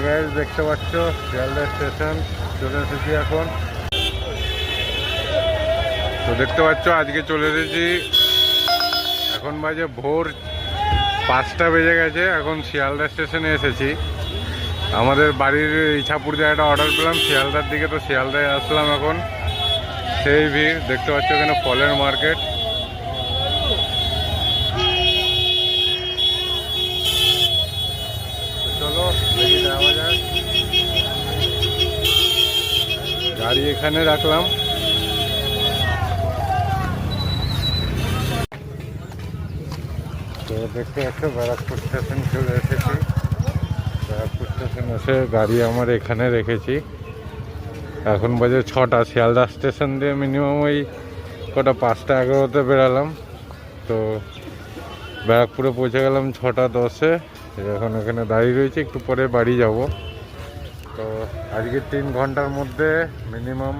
Guys দেখতে পাচ্ছ Sealdah station চলে এসেছি এখন। তো দেখতে পাচ্ছ আজকে চলে এসেছি, এখন বাজে ভোর 5টা বেজে গেছে। এখন শিয়ালদা স্টেশনে এসেছি। আমাদের বাড়ির ইছাপুর দিয়ে একটা অর্ডার পেলাম শিয়ালদার দিকে, তো শিয়ালদায় আসলাম এখন। সেই ভিড় দেখতে পাচ্ছ, এখানে ফলের মার্কেট। চলো দেখি যাওয়া যায়। গাড়ি এখানে রাখলাম। তো দেখতে পাচ্ছ ব্যারাকপুর স্টেশন চলে এসেছি। ব্যারাকপুর স্টেশন এসে গাড়ি আমার এখানে রেখেছি। এখন বাজে 6টা। শিয়ালদা স্টেশন দিয়ে মিনিমাম ওই কটা 5টা 11তে বেরালাম। তো ব্যারাকপুরে পৌঁছে গেলাম 6টা 10-এ। এখন এখানে দাঁড়িয়ে রয়েছি, একটু পরে বাড়ি যাব। তো আজকে 3 ঘন্টার মধ্যে মিনিমাম